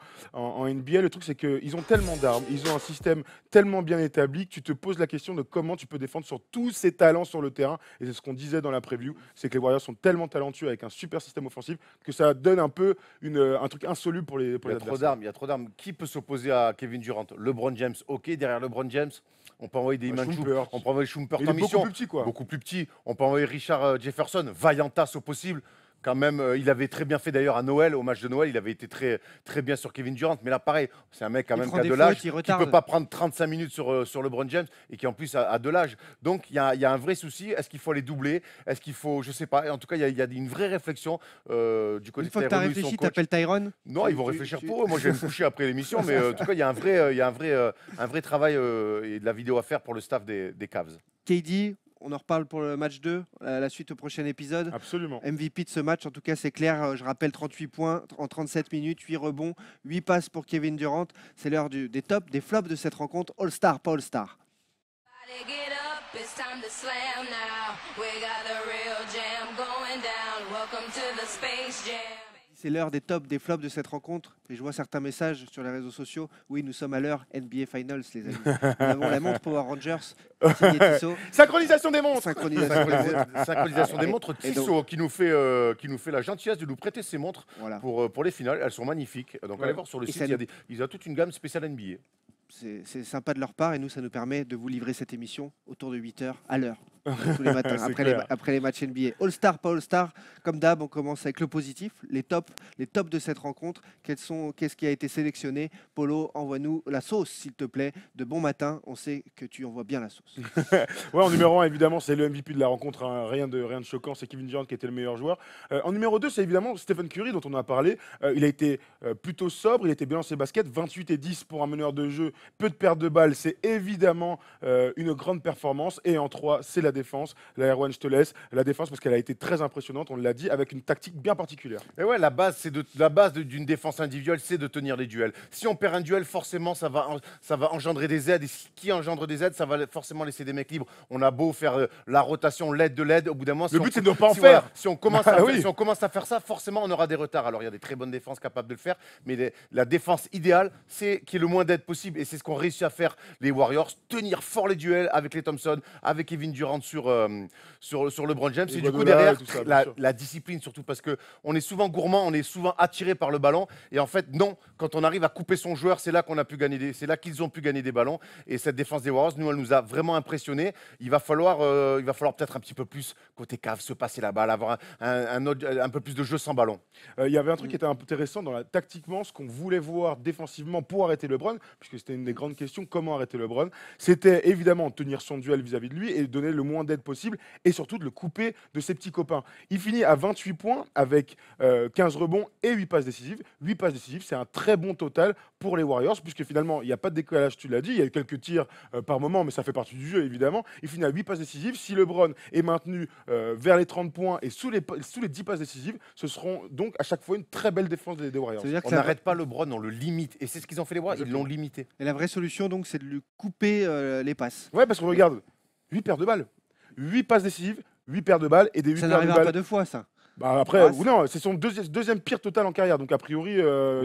NBA. Le truc, c'est qu'ils ont tellement d'armes, ils ont un système tellement bien établi que tu te poses la question de comment tu peux défendre sur tous ces talents sur le terrain. Et c'est ce qu'on disait dans la preview, c'est que les Warriors sont tellement talentueux avec un super système offensif que ça donne un peu un truc insoluble pour les Il y a trop adversaires. d'armes, il y a trop d'armes. Qui peut s'opposer à Kevin Durant? LeBron James, ok. Derrière LeBron James, on peut envoyer des Iman Shumpert, Shumpert. on peut envoyer Shumpert Il en est beaucoup mission. plus petit, quoi. Beaucoup plus petit. On peut envoyer Richard Jefferson, vaillantasse au possible. Quand même, il avait très bien fait d'ailleurs à Noël, au match de Noël, il avait été très, très bien sur Kevin Durant. Mais là, pareil, c'est un mec quand Il même prend qui a des de fautes, l'âge, il qui ne retarde. peut pas prendre 35 minutes sur LeBron James et qui en plus a de l'âge. Donc il y a un vrai souci. Est-ce qu'il faut les doubler? Est-ce qu'il faut, je sais pas. En tout cas, il y a une vraie réflexion du côté Une fois de que tu as Tyronn Lue, son réfléchi, coach. t'appelles Tyron? Non, ils vont réfléchir pour eux. Moi, je vais me coucher après l'émission, mais en tout cas, il y a un vrai travail et de la vidéo à faire pour le staff des Cavs. KD, on en reparle pour le match 2, la suite au prochain épisode. Absolument. MVP de ce match, en tout cas c'est clair, je rappelle 38 points en 37 minutes, 8 rebonds, 8 passes pour Kevin Durant. C'est l'heure des tops, des flops de cette rencontre, All-Star, pas All-Star. Get up, it's time to slam now. We got the real jam going down. Welcome to the Space Jam. C'est l'heure des tops, des flops de cette rencontre. Et je vois certains messages sur les réseaux sociaux. Oui, nous sommes à l'heure NBA Finals, les amis. Nous avons la montre Power Rangers, signé Tissot. Synchronisation des montres. Synchronisation des montres. Synchronisation des montres. Et donc- Tissot qui nous fait la gentillesse de nous prêter ses montres Voilà. pour les finales. Elles sont magnifiques. Donc Ouais. allez voir sur le Et site, ça ils ont toute une gamme spéciale NBA. C'est sympa de leur part et nous, ça nous permet de vous livrer cette émission autour de 8 h à l'heure, tous les matins, C'est après clair. les matchs NBA. All-Star, pas All-Star, comme d'hab, on commence avec le positif, les tops de cette rencontre. Qu'est-ce qui a été sélectionné? Polo, envoie-nous la sauce, s'il te plaît. De bon matin, on sait que tu envoies bien la sauce. Ouais, en numéro 1, évidemment, c'est le MVP de la rencontre. Hein. Rien de choquant, c'est Kevin Durant qui était le meilleur joueur. En numéro 2, c'est évidemment Stephen Curry, dont on a parlé. Il a été plutôt sobre, il était bien dans ses baskets. 28 et 10 pour un meneur de jeu, peu de pertes de balles. C'est évidemment une grande performance. Et en 3, c'est la défense. La Erwan, je te laisse. La défense, parce qu'elle a été très impressionnante, on l'a dit, avec une tactique bien particulière. Et ouais, la base d'une défense individuelle, c'est de tenir les duels. Si on perd un duel, forcément, ça va engendrer des aides. Et qui engendre des aides, ça va forcément laisser des mecs libres. On a beau faire la rotation, l'aide de l'aide, au bout d'un moment, Le but, c'est de ne pas en faire. Si on commence Bah à oui. si on commence à faire ça, forcément, on aura des retards. Alors, il y a des très bonnes défenses capables de le faire, mais la défense idéale, c'est qu'il y ait le moins d'aide possible. Et c'est ce qu'ont réussi à faire les Warriors, tenir fort les duels avec les Thompson, avec Kevin Durant sur LeBron James. Et Et du coup, Iguodala derrière, et tout ça, bien sûr. la discipline, surtout parce qu'on est souvent gourmand, on est souvent attiré par le ballon. Et en fait, non, quand on arrive à couper son joueur, c'est là qu'ils ont pu gagner des ballons. Et cette défense des Warriors, nous, elle nous a vraiment impressionnés. Il va falloir peut-être un petit peu plus, côté cave, se passer la balle, avoir un peu plus de jeu sans ballon. Il y avait un truc qui était intéressant tactiquement, ce qu'on voulait voir défensivement pour arrêter LeBron, puisque c'était une des grandes questions, comment arrêter LeBron. C'était évidemment tenir son duel vis-à-vis de lui et donner le moins moins d'aide possible et surtout de le couper de ses petits copains. Il finit à 28 points avec 15 rebonds et 8 passes décisives. 8 passes décisives, c'est un très bon total pour les Warriors, puisque finalement, il n'y a pas de décalage, tu l'as dit, il y a eu quelques tirs par moment, mais ça fait partie du jeu, évidemment. Il finit à 8 passes décisives. Si LeBron est maintenu vers les 30 points et sous les 10 passes décisives, ce seront donc à chaque fois une très belle défense des Warriors. Ça veut dire que On n'arrête pas LeBron, on le limite. Et c'est ce qu'ils ont fait les Warriors, ils l'ont limité. Et la vraie solution, donc, c'est de lui couper les passes. Ouais, parce qu'on regarde 8 paires de balles, 8 passes décisives, 8 paires de balles et des 8 Ça paires de n'arrivera balles. pas 2 fois, ça. Bah après, Ah, ou non, c'est son deuxième pire total en carrière. Donc a priori, il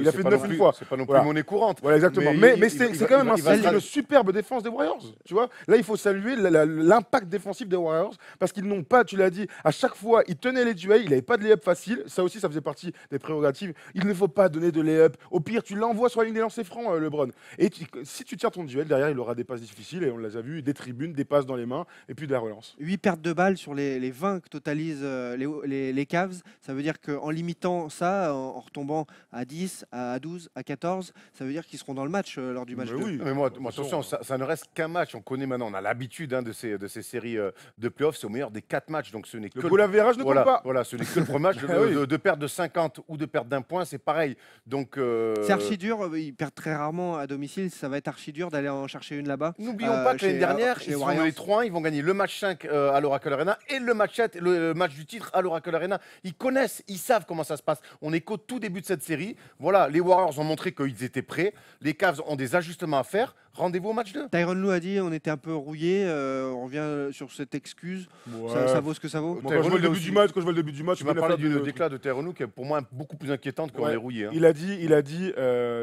a fait pas 9 non une plus- fois. C'est pas non plus Voilà. monnaie courante. Voilà, exactement. Mais Mais il c'est va- quand même il va- une superbe défense des Warriors. Tu vois, là, il faut saluer l'impact défensif des Warriors parce qu'ils n'ont pas, tu l'as dit, à chaque fois, ils tenaient les duels, il n'avait pas de lay-up facile. Ça aussi, ça faisait partie des prérogatives. Il ne faut pas donner de lay-up. Au pire, tu l'envoies sur la ligne des lancers francs, LeBron. Et si tu tiens ton duel, derrière, il aura des passes difficiles et on les a vu, des tribunes, des passes dans les mains et puis de la relance. 8 pertes de balles sur les 20 que totalisent les Cavs. Ça veut dire qu'en limitant ça, en retombant à 10, à 12, à 14, ça veut dire qu'ils seront dans le match lors du match Mais 2. oui. Non, mais moi, De toute attention, façon, ça ne reste qu'un match. On connaît maintenant, on a l'habitude de ces séries de playoffs. C'est au meilleur des 4 matchs. Donc ce n'est que le goal average ne compte voilà, pas. voilà, ce n'est que le premier match. Ah oui. De perdre de 50 ou de perdre d'un point, c'est pareil. Donc, C'est archi dur, ils perdent très rarement à domicile, ça va être archi dur d'aller en chercher une là-bas. n'oublions pas que l'année dernière, chez ils sont Warriors. les 3-1, ils vont gagner le match 5 à l'Oracle Arena et le match 7, le match du titre à l'Oracle Arena. Ils connaissent, ils savent comment ça se passe. On est qu'au tout début de cette série. Voilà, les Warriors ont montré qu'ils étaient prêts. Les Cavs ont des ajustements à faire. Rendez-vous au match 2. Tyronn Lue a dit on était un peu rouillé, on revient sur cette excuse. Ouais. Ça vaut ce que ça vaut. Moi, quand je vois le début du match, Tu m'as parlé d'une déclat de Tyronn qui est pour moi beaucoup plus inquiétante qu'on Ouais. est rouillé. Il a dit,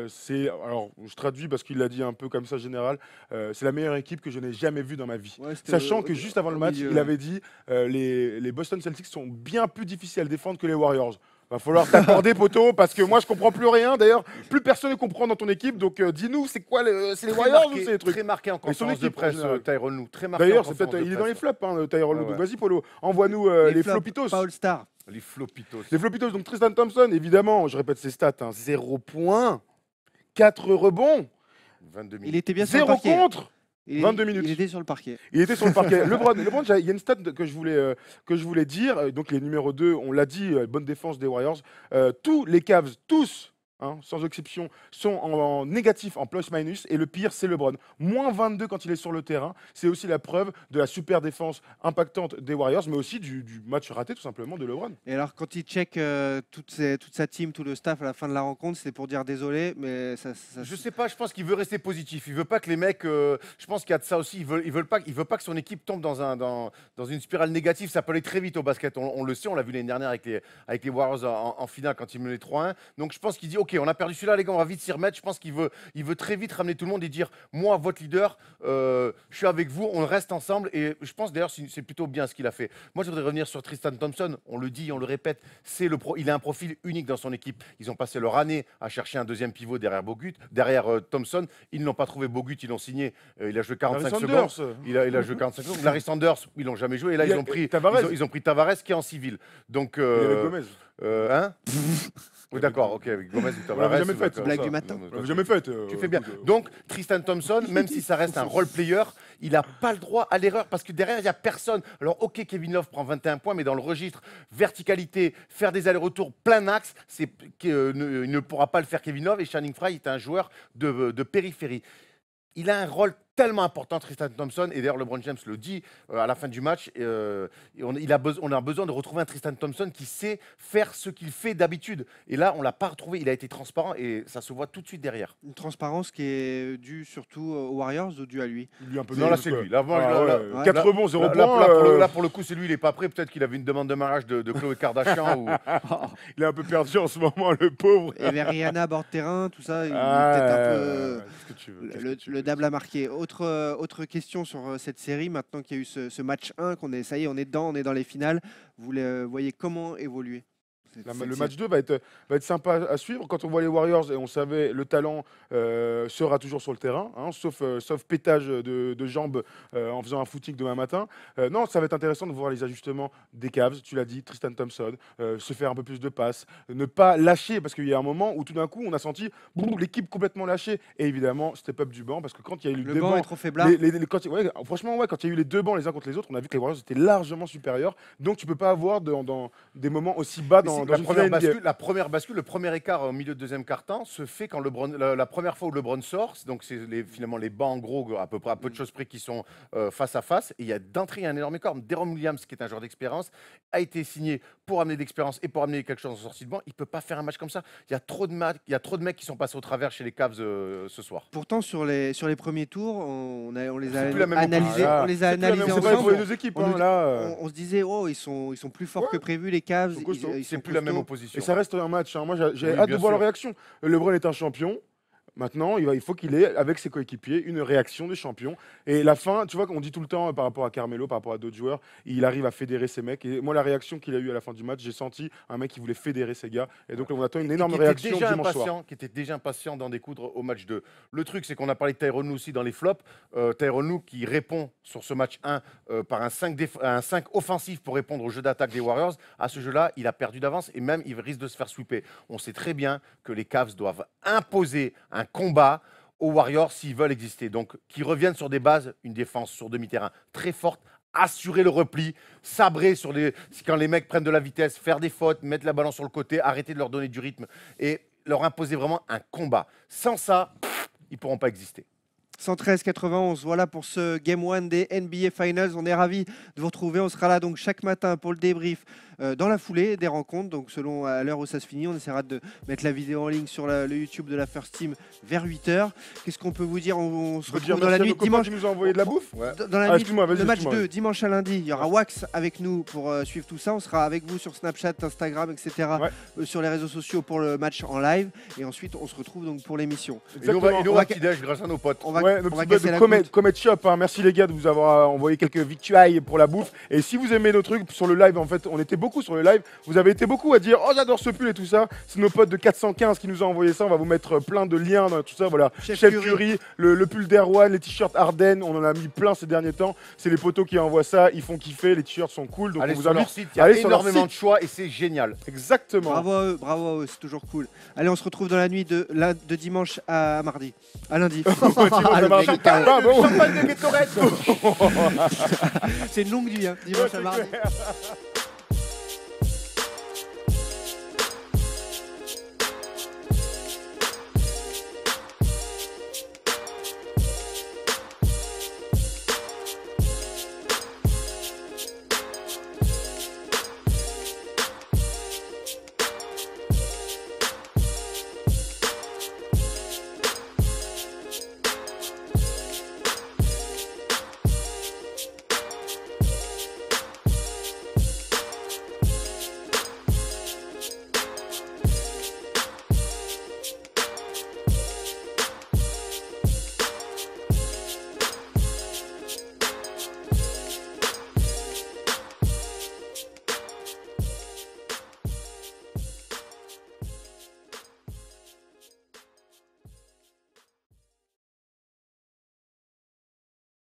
c'est, alors je traduis parce qu'il l'a dit un peu comme ça général, c'est la meilleure équipe que je n'ai jamais vue dans ma vie. Ouais, c'était Sachant au- que juste avant le au match, milieu, il ouais. avait dit les Boston Celtics sont bien plus difficiles à défendre que les Warriors. Va falloir t'accorder, poteau, parce que moi je comprends plus rien. D'ailleurs, plus personne ne comprend dans ton équipe. Donc dis-nous, c'est quoi c'est les Warriors ou c'est les trucs? Très marqué en Et son conférence de équipe, en presse, général. Tyronn Lue. Très marqué D'ailleurs, en c'est peut-être, conférence de il est dans les presse. flops, Tyronn Lue. Ouais, Donc ouais. vas-y, Polo, envoie-nous les flops, flopitos. pas All-Star. Les flopitos. Les flopitos, donc Tristan Thompson, évidemment, je répète ses stats, 0 points, 4 rebonds, 22 Il minutes. était bien sur le 0 parquet. contre. Il- 22 minutes. Il était sur le parquet. Il était sur le parquet. LeBron, il y a une stat que je voulais dire. Donc les numéros 2, on l'a dit, bonne défense des Warriors. Tous les Cavs, tous, sans exception, sont en négatif, en plus-minus. Et le pire, c'est LeBron. Moins 22 quand il est sur le terrain. C'est aussi la preuve de la super défense impactante des Warriors, mais aussi du match raté tout simplement de LeBron. Et alors, quand il check toute sa team, tout le staff à la fin de la rencontre, c'est pour dire désolé, mais ça Je sais pas, je pense qu'il veut rester positif. Il veut pas que les mecs. Je pense qu'il y a de ça aussi. Il veut pas que son équipe tombe dans une spirale négative. Ça peut aller très vite au basket. On le sait, on l'a vu l'année dernière avec les Warriors en finale quand ils menaient 3-1. Donc je pense qu'il dit ok, on a perdu celui-là, les gars, on va vite s'y remettre. Je pense qu'il veut très vite ramener tout le monde et dire moi, votre leader, je suis avec vous, on reste ensemble. Et je pense d'ailleurs c'est plutôt bien ce qu'il a fait. Moi, je voudrais revenir sur Tristan Thompson. On le dit, on le répète, il a un profil unique dans son équipe. Ils ont passé leur année à chercher un deuxième pivot derrière Bogut, derrière Thompson. Ils n'ont pas trouvé Bogut, ils l'ont signé. Il a joué 45 Larry secondes. Sanders. Il a joué 45 secondes. Larry Sanders, ils l'ont jamais joué. Et là, Il y a ils ont pris Tavares. ils ont pris Tavares qui est en civil. Donc, Il y avait Gomez. hein Oui, d'accord, ok, avec Gomez ou On Tavares. l'avait jamais fait, d'accord, blague ça. du matin. Non, On l'avait jamais fait. tu fais bien. Donc, Tristan Thompson, même si ça reste un role player, il n'a pas le droit à l'erreur parce que derrière, il n'y a personne. Alors, ok, Kevin Love prend 21 points, mais dans le registre verticalité, faire des allers-retours plein axe, il ne pourra pas le faire Kevin Love. Et Channing Frye est un joueur de périphérie. Il a un rôle tellement important, Tristan Thompson, et d'ailleurs LeBron James le dit à la fin du match, on a besoin de retrouver un Tristan Thompson qui sait faire ce qu'il fait d'habitude. Et là, on l'a pas retrouvé, il a été transparent et ça se voit tout de suite derrière. Une transparence qui est due surtout aux Warriors ou due à lui? Lui, un peu Non, de- là, c'est lui. Là, moi, là, 4 là- rebonds, 0 Là, points. là, pour le coup, c'est lui, il n'est pas prêt. Peut-être qu'il avait une demande de mariage de Khloé Kardashian. ou... Il est un peu perdu en ce moment, le pauvre. Et vers Rihanna, bord de terrain, tout ça, il est Ah, peut-être un peu. qu'est-ce que tu veux, qu'est-ce Le, que tu le veux. dable à marquer. Autre question sur cette série, maintenant qu'il y a eu ce match 1, ça y est, on est dedans, on est dans les finales. Vous le voyez comment évoluer? Le match 2 va être sympa à suivre. Quand on voit les Warriors, et on savait, le talent sera toujours sur le terrain, hein, sauf pétage de jambes en faisant un footing demain matin. Non, ça va être intéressant de voir les ajustements des Cavs. Tu l'as dit, Tristan Thompson, se faire un peu plus de passes, ne pas lâcher, parce qu'il y a un moment où tout d'un coup, on a senti l'équipe complètement lâchée. Et évidemment, step up du banc, parce que quand il y a eu Le deux banc bancs, est trop faiblard. franchement, quand il y a eu les deux bancs les uns contre les autres, on a vu que les Warriors étaient largement supérieurs. Donc, tu peux pas avoir dans des moments aussi bas dans la une première finale NBA. bascule, la première bascule, le premier écart au milieu de deuxième quart-temps se fait quand la première fois où LeBron sort. Donc c'est finalement les bancs en gros à peu près à peu de choses près qui sont face à face. Et il y a d'entrée un énorme écart. Deron Williams, qui est un joueur d'expérience, a été signé pour amener de l'expérience et pour amener quelque chose en sortie de banc. Il peut pas faire un match comme ça. Il y a trop de mecs qui sont passés au travers chez les Cavs ce soir. Pourtant, sur les premiers tours, on les a C'est plus la même analysés, opposition. on les a C'est plus la même- analysés c'est pas pour les ensemble. deux équipes. On hein, nous- là, On se disait, oh, ils sont plus forts que prévu, les Cavs. Ils sont costauds. Ils C'est sont plus la même costauds. opposition. et ça reste un match. Hein. Moi, j'ai Oui, hâte bien de voir sûr. leur réaction. LeBron est un champion. Maintenant, il faut qu'il ait, avec ses coéquipiers, une réaction des champions. Et la fin, tu vois, on dit tout le temps par rapport à Carmelo, par rapport à d'autres joueurs, il arrive à fédérer ses mecs. Et moi, la réaction qu'il a eue à la fin du match, j'ai senti un mec qui voulait fédérer ses gars. Et donc, on attend une énorme réaction dimanche soir. Qui était déjà impatient d'en découdre au match 2. Le truc, c'est qu'on a parlé de Tyronn Lue aussi dans les flops. Tyronn Lue qui répond sur ce match 1 par un 5 offensif pour répondre au jeu d'attaque des Warriors. À ce jeu-là, il a perdu d'avance et même il risque de se faire sweeper. On sait très bien que les Cavs doivent imposer un combat aux Warriors s'ils veulent exister. Donc, qu'ils reviennent sur des bases, une défense sur demi-terrain très forte, assurer le repli, sabrer quand les mecs prennent de la vitesse, faire des fautes, mettre la balance sur le côté, arrêter de leur donner du rythme et leur imposer vraiment un combat. Sans ça, ils ne pourront pas exister. 113-91, voilà pour ce Game 1 des NBA Finals. On est ravis de vous retrouver. On sera là donc chaque matin pour le débrief dans la foulée des rencontres. Donc selon à l'heure où ça se finit, on essaiera de mettre la vidéo en ligne sur le YouTube de la First Team vers 8h. Qu'est-ce qu'on peut vous dire? On se retrouve dans la nuit dimanche. Tu nous as envoyé de la bouffe. Dans la nuit, excuse-moi, vas-y, le match excuse-moi. 2, dimanche à lundi, il y aura Wax avec nous pour suivre tout ça. On sera avec vous sur Snapchat, Instagram, etc. Sur les réseaux sociaux pour le match en live. Et ensuite, on se retrouve donc pour l'émission. Et nous, on va petit-déj grâce à nos potes. On va Ouais, nos on va petits casser la bugs de croûte. Comet Shop. Hein. Merci les gars de vous avoir envoyé quelques victuailles pour la bouffe. Et si vous aimez nos trucs sur le live, en fait, on était beaucoup sur le live. Vous avez été beaucoup à dire oh j'adore ce pull et tout ça. C'est nos potes de 415 qui nous ont envoyé ça. On va vous mettre plein de liens dans tout ça. Voilà. Chef Curry, le pull d'Erwan, les t-shirts Ardennes. On en a mis plein ces derniers temps. C'est les potos qui envoient ça. Ils font kiffer. Les t-shirts sont cool. Donc Allez on vous sur leur invite. site, il y a Allez sur leur énormément site. de choix et c'est génial. Exactement. Bravo à eux, c'est toujours cool. Allez, on se retrouve dans la nuit de dimanche à mardi. À lundi. à Le mardi. mec, Ah, bon. Champagne de Gatorade. c'est une longue nuit, hein, dimanche à Ouais, mardi. c'est clair.